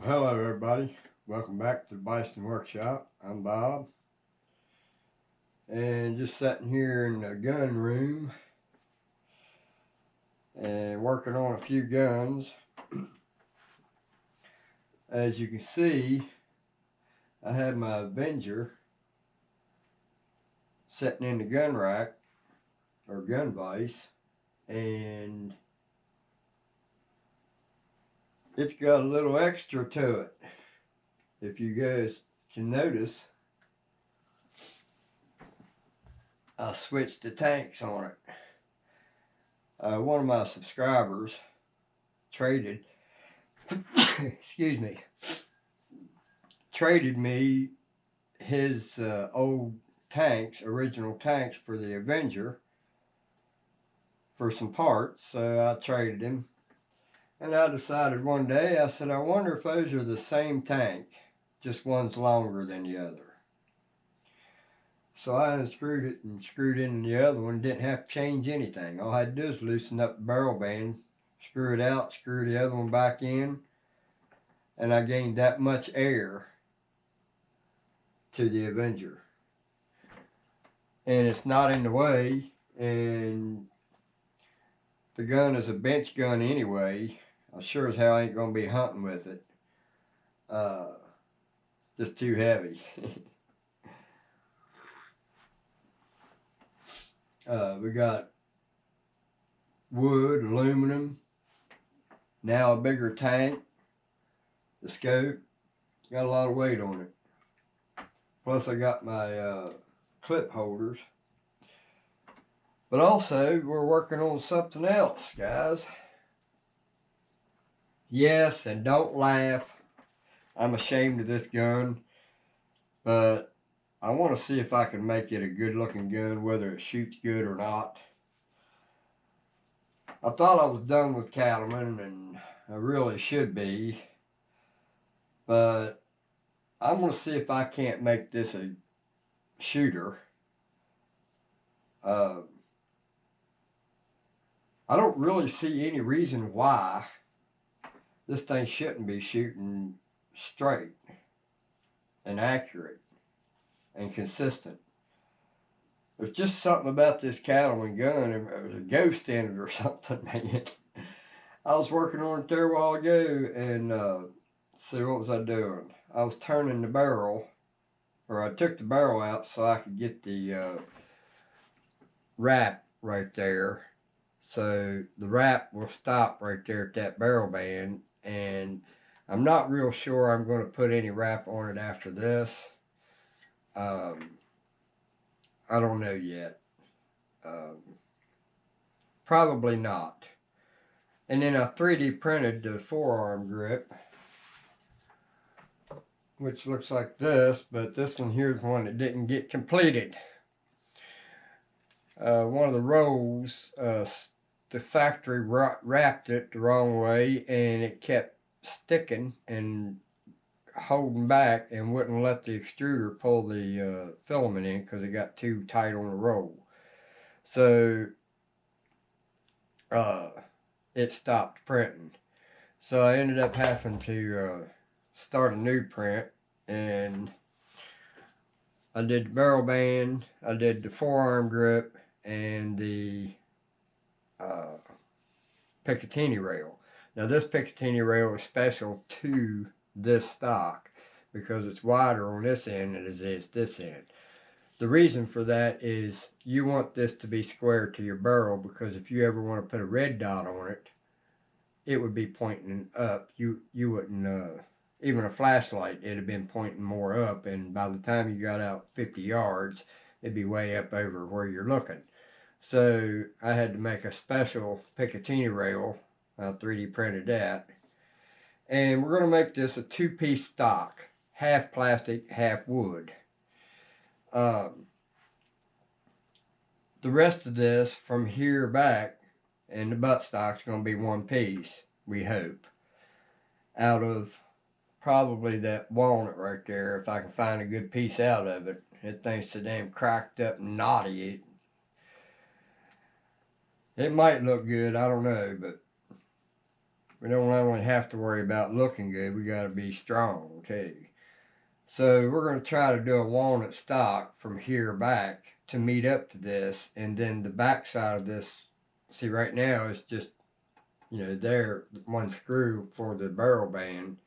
Hello everybody, welcome back to the Bison Workshop. I'm Bob, and just sitting here in the gun room and working on a few guns. As you can see, I have my Avenger sitting in the gun rack or gun vise, and it's got a little extra to it. If you guys can notice, I switched the tanks on it. One of my subscribers traded excuse me, traded me his old tanks, original tanks for the Avenger for some parts, so I traded him. And I decided one day, I said, I wonder if those are the same tank, just one's longer than the other. So I unscrewed it and screwed in the other one, didn't have to change anything. All I had to do is loosen up the barrel band, screw it out, screw the other one back in, and I gained that much air to the Avenger. And it's not in the way, and the gun is a bench gun anyway. I sure as hell ain't gonna be hunting with it. Just too heavy. We got wood, aluminum, now a bigger tank, the scope, got a lot of weight on it. Plus I got my clip holders. But also, we're working on something else, guys. Yes, and don't laugh. I'm ashamed of this gun, but I want to see if I can make it a good looking gun, whether it shoots good or not. I thought I was done with Cattleman, and I really should be, but I'm going to see if I can't make this a shooter. I don't really see any reason why this thing shouldn't be shooting straight and accurate and consistent. There's just something about this Cattleman gun, and there was a ghost in it or something, man. I was working on it there a while ago, and see, what was I doing? I was turning the barrel, or I took the barrel out so I could get the wrap right there. So the wrap will stop right there at that barrel band, and I'm not real sure I'm going to put any wrap on it after this. I don't know yet. Probably not. And then I 3D printed the forearm grip, which looks like this, but this one here is one that didn't get completed. One of the rolls, the factory wrapped it the wrong way, and it kept sticking and holding back and wouldn't let the extruder pull the filament in because it got too tight on the roll. So it stopped printing. So I ended up having to start a new print, and I did the barrel band, I did the forearm grip, and the Picatinny rail. Now this Picatinny rail is special to this stock because it's wider on this end than it is this end. The reason for that is you want this to be square to your barrel, because if you ever want to put a red dot on it, it would be pointing up. You wouldn't, even a flashlight, it'd have been pointing more up, and by the time you got out 50 yards, it'd be way up over where you're looking. So I had to make a special Picatinny rail. I 3D printed that. And we're going to make this a two-piece stock, half plastic, half wood. The rest of this from here back and the buttstock's going to be one piece, we hope, out of probably that walnut right there, if I can find a good piece out of it. That thing's so damn cracked up and knotty. It might look good, I don't know, but We don't only have to worry about looking good, we got to be strong too. So we're going to try to do a walnut stock from here back to meet up to this, and then the back side of this, see right now it's just, there, one screw for the barrel band,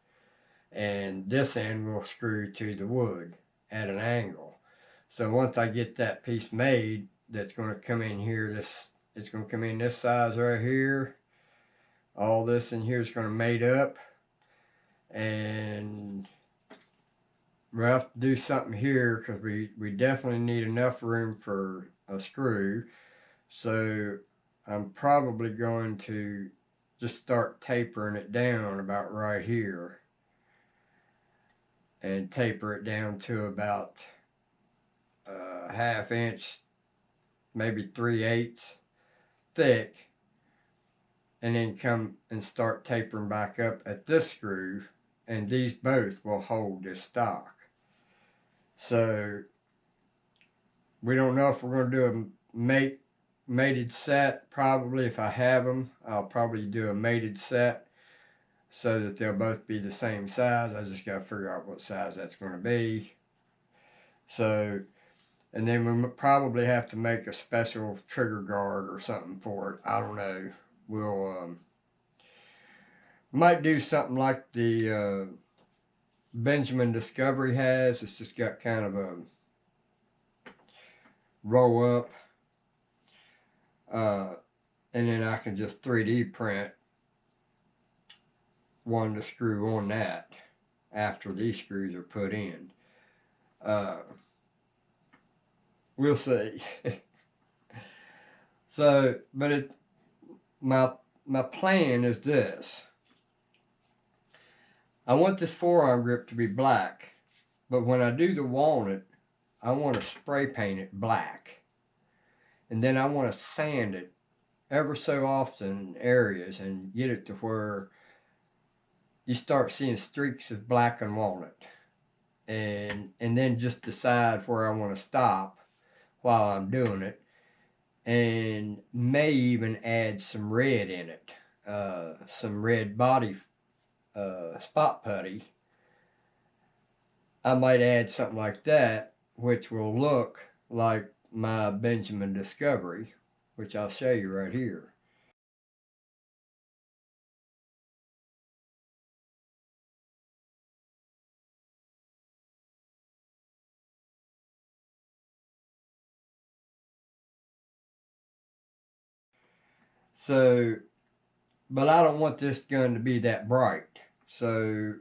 and this end will screw to the wood at an angle. So once I get that piece made, that's going to come in here, it's going to come in this size right here. All this in here is going to mate up, and we'll have to do something here because we definitely need enough room for a screw. So I'm probably going to just start tapering it down about right here, and taper it down to about a ½ inch, maybe 3/8 thick, and then come and start tapering back up at this screw, and these both will hold this stock. So we don't know if we're going to do a mated set. Probably, if I have them, I'll probably do a mated set so that they'll both be the same size. I just got to figure out what size that's going to be. So, and then we probably have to make a special trigger guard or something for it. I don't know. We'll might do something like the Benjamin Discovery has. It's just got kind of a roll up, and then I can just 3D print one to screw on that after these screws are put in. We'll see. So, but my plan is this. I want this forearm grip to be black, but when I do the walnut, I want to spray paint it black, and then I want to sand it ever so often in areas and get it to where you start seeing streaks of black and walnut, and then just decide where I want to stop while I'm doing it, and may even add some red in it, some red body spot putty. I might add something like that, which will look like my Benjamin Discovery, which I'll show you right here. So, but I don't want this gun to be that bright. So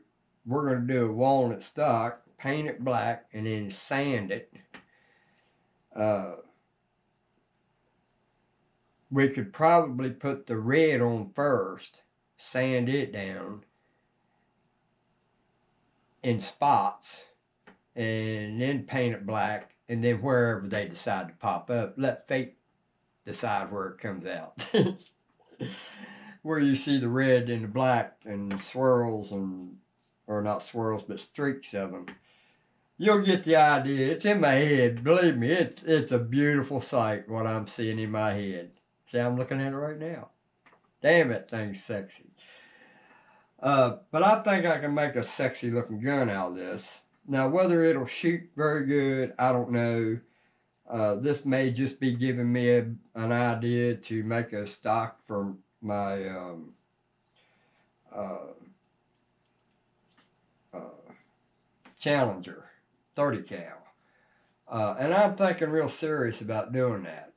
we're going to do a walnut stock, paint it black, and then sand it. We could probably put the red on first, sand it down in spots, and then paint it black, and then wherever they decide to pop up, let fate decide where it comes out. Where you see the red and the black and swirls, and or not swirls but streaks of them, you'll get the idea. It's in my head, believe me. It's a beautiful sight what I'm seeing in my head. See, I'm looking at it right now. Damn, that thing's sexy. But I think I can make a sexy looking gun out of this. Now, whether it'll shoot very good, I don't know. This may just be giving me an idea to make a stock for my Challenger 30 cal. And I'm thinking real serious about doing that.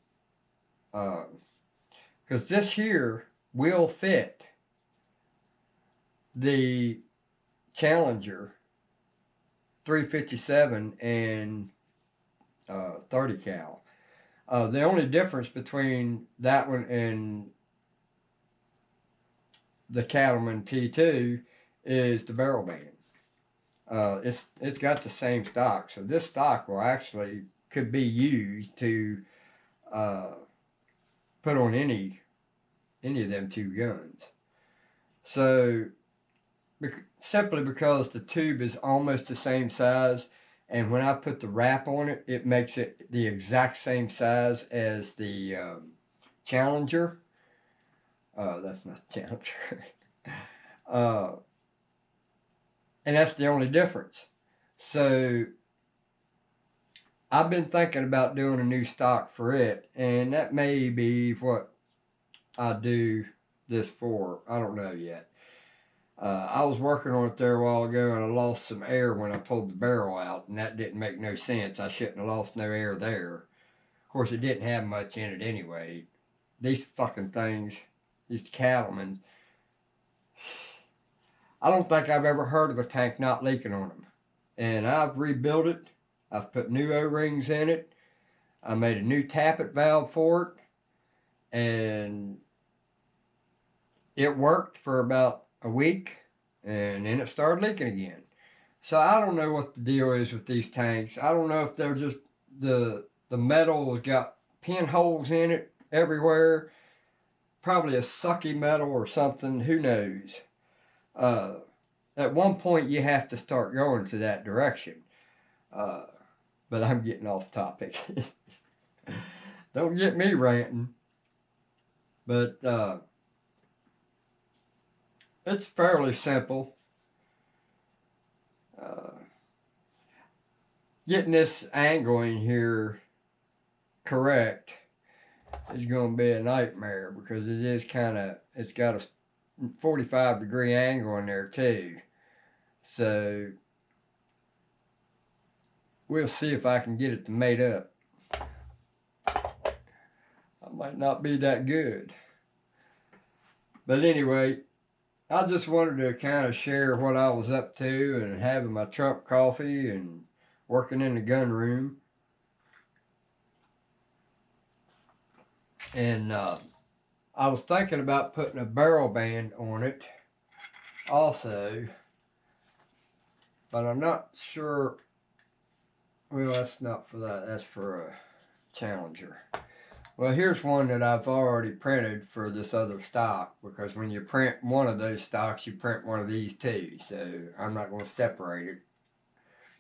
Because this here will fit the Challenger 357 and 30 cal. The only difference between that one and the Cattleman T2 is the barrel band. It's got the same stock, so this stock will actually could be used to put on any of them two guns. So simply because the tube is almost the same size, and when I put the wrap on it, it makes it the exact same size as the Challenger. That's not Challenger. And that's the only difference. So I've been thinking about doing a new stock for it, and that may be what I do this for. I don't know yet. I was working on it there a while ago, and I lost some air when I pulled the barrel out, and that didn't make no sense. I shouldn't have lost no air there. Of course, it didn't have much in it anyway. These fucking things, these cattlemen, I don't think I've ever heard of a tank not leaking on them. And I've rebuilt it. I've put new O-rings in it. I made a new tappet valve for it. And it worked for about a week. And then it started leaking again. So I don't know what the deal is with these tanks. I don't know if they're just the metal has got pinholes in it everywhere. Probably a sucky metal or something. Who knows? At one point you have to start going to that direction. But I'm getting off topic. Don't get me ranting. But it's fairly simple. Getting this angle in here correct is going to be a nightmare because it is it's got a 45-degree angle in there too. So we'll see if I can get it to mate up. I might not be that good. But anyway, I just wanted to kind of share what I was up to and having my Trump coffee and working in the gun room. And I was thinking about putting a barrel band on it also, but I'm not sure. Well, that's not for that. That's for a Challenger. Well, here's one that I've already printed for this other stock, because when you print one of those stocks, you print one of these too. So I'm not going to separate it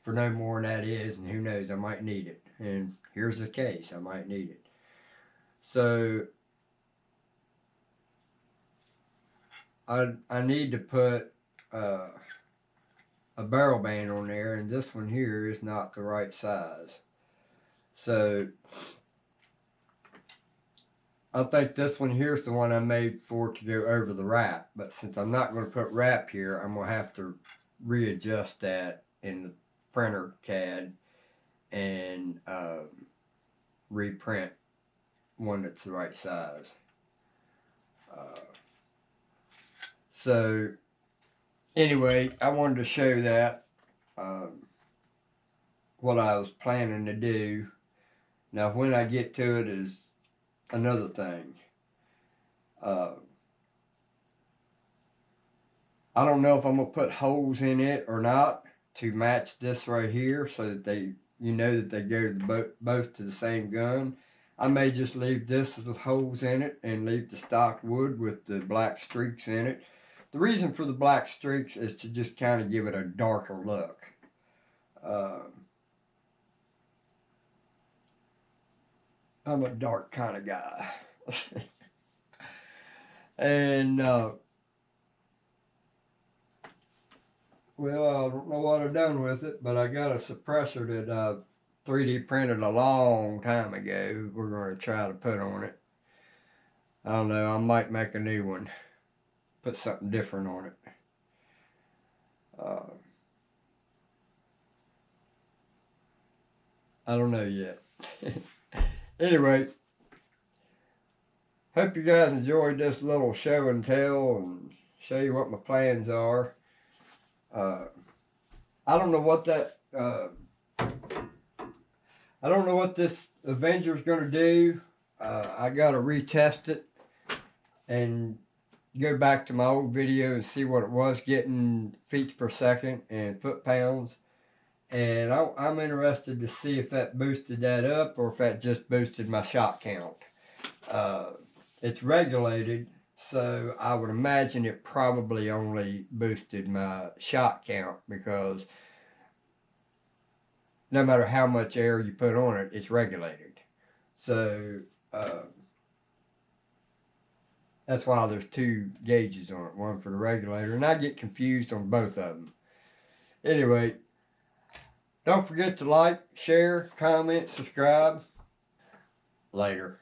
for no more than that is, and who knows, I might need it. And here's the case, I might need it. So I need to put a barrel band on there, and this one here is not the right size. So I think this one here is the one I made for to go over the wrap, but since I'm not going to put wrap here, I'm going to have to readjust that in the printer CAD and reprint one that's the right size. So anyway, I wanted to show that what I was planning to do. Now when I get to it is another thing. I don't know if I'm going to put holes in it or not to match this right here so that they, you know, that they go to both to the same gun. I may just leave this with holes in it and leave the stock wood with the black streaks in it. The reason for the black streaks is to just kind of give it a darker look. I'm a dark kind of guy. And well, I don't know what I've done with it, but I got a suppressor that I 3D printed a long time ago. We're going to try to put on it. I don't know, I might make a new one. Put something different on it. I don't know yet. Anyway, hope you guys enjoyed this little show and tell and show you what my plans are. I don't know what that I don't know what this Avenger's gonna do. I gotta retest it and go back to my old video and see what it was getting feet per second and foot-pounds. And I'm interested to see if that boosted that up or if that just boosted my shot count. It's regulated, so I would imagine it probably only boosted my shot count because no matter how much air you put on it, it's regulated. So That's why there's two gauges on it, one for the regulator, and I get confused on both of them. Anyway, don't forget to like, share, comment, subscribe. Later.